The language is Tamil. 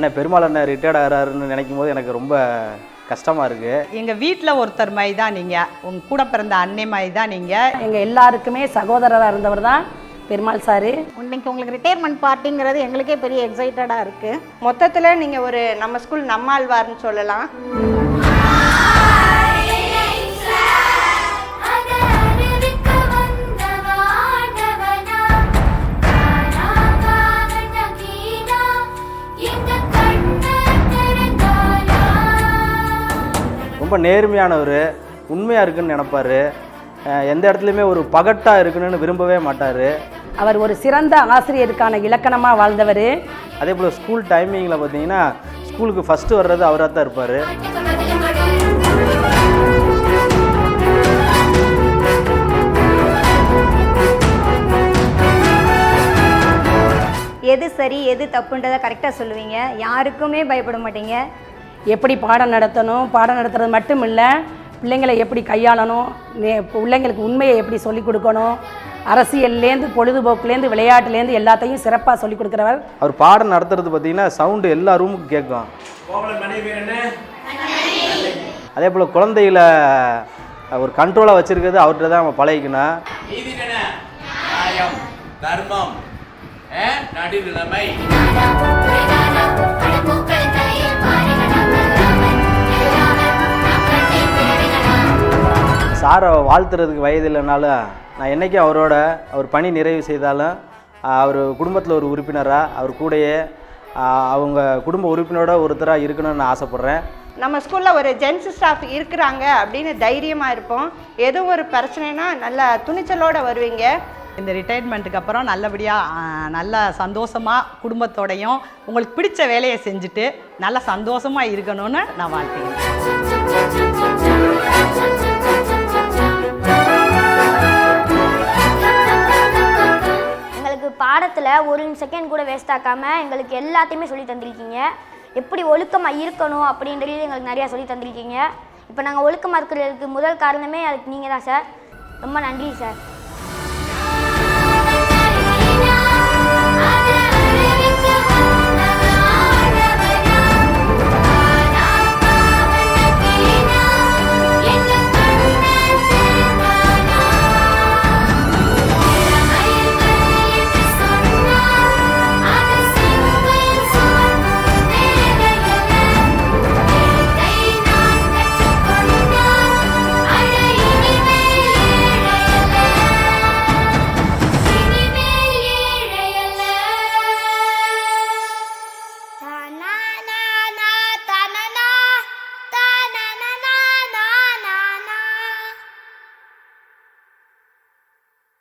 அண்ணன் பெருமாள் அண்ணன் ரிட்டையர்ட் ஆகிறாருன்னு நினைக்கும் போது எனக்கு ரொம்ப கஷ்டமாக இருக்குது. எங்கள் வீட்டில் ஒருத்தர் மாதிரி தான் நீங்கள், உங்கள் கூட பிறந்த அன்னை மாதிரி தான் நீங்கள். எங்கள் எல்லாருக்குமே சகோதரராக இருந்தவர் தான் பெருமாள் சார். இன்னைக்கு உங்களுக்கு ரிட்டையர்மெண்ட் பார்ட்டிங்கிறது எங்களுக்கே பெரிய எக்ஸைட்டடாக இருக்குது. மொத்தத்தில் நீங்கள் ஒரு நம்ம ஸ்கூல் நம்மாழ்வார்னு சொல்லலாம். ரொம்ப நேர்மையானவர், உண்மையாக இருக்குன்னு நினைப்பார். எந்த இடத்துலையுமே ஒரு பகட்டாக இருக்குன்னு விரும்பவே மாட்டார். அவர் ஒரு சிறந்த ஆசிரியருக்கான இலக்கணமாக வாழ்ந்தவர். அதே போல் ஸ்கூல் டைமிங்கில் பார்த்தீங்கன்னா ஸ்கூலுக்கு ஃபஸ்ட்டு வர்றது அவராக தான் இருப்பார். எது சரி எது தப்புன்றதை கரெக்டாக சொல்லுவீங்க. யாருக்குமே பயப்பட மாட்டீங்க. எப்படி பாடம் நடத்தணும், பாடம் நடத்துறது மட்டும் இல்லை, பிள்ளைங்களை எப்படி கையாளணும், பிள்ளைங்களுக்கு உண்மையை எப்படி சொல்லிக் கொடுக்கணும், அரசியல்லேருந்து பொழுதுபோக்குலேருந்து விளையாட்டுலேருந்து எல்லாத்தையும் சிறப்பாக சொல்லிக் கொடுக்குறவர். அவர் பாடம் நடத்துறது பார்த்தீங்கன்னா சவுண்டு எல்லா ரூமுக்கும் கேட்கும். அதே போல் குழந்தைகளை ஒரு கண்ட்ரோலாக வச்சுருக்கிறது அவர்கிட்ட தான் நம்ம பழகிக்கணும். தர்மம், நடுநிலைமை. சாரை வாழ்த்துறதுக்கு வயது இல்லைனாலும் நான் என்றைக்கும் அவர் பணி நிறைவு செய்தாலும் அவர் குடும்பத்தில் ஒரு உறுப்பினராக அவர் கூடயே அவங்க குடும்ப உறுப்பினரோட ஒருத்தராக இருக்கணும்னு நான் ஆசைப்பட்றேன். நம்ம ஸ்கூலில் ஒரு ஜென்ஸ் ஸ்டாஃப் இருக்கிறாங்க அப்படின்னு தைரியமாக இருப்போம். எதுவும் ஒரு பிரச்சனைனா நல்ல துணிச்சலோடு வருவீங்க. இந்த ரிட்டையர்மெண்ட்டுக்கு அப்புறம் நல்லபடியாக நல்ல சந்தோஷமாக குடும்பத்தோடையும் உங்களுக்கு பிடிச்ச வேலையை செஞ்சுட்டு நல்ல சந்தோஷமாக இருக்கணும்னு நான் வாழ்த்துக்கிறேன். எங்களுக்கு பாடத்தில் ஒரு செகண்ட் கூட வேஸ்ட் ஆக்காமல் எங்களுக்கு எல்லாத்தையுமே சொல்லி தந்திருக்கீங்க. எப்படி ஒழுக்கமாக இருக்கணும் அப்படின்றது எங்களுக்கு நிறையா சொல்லி தந்திருக்கீங்க. இப்போ நாங்கள் ஒழுக்கமாக இருக்கிறதுக்கு முதல் காரணமே அதுக்கு நீங்கள் தான் சார். ரொம்ப நன்றி சார்.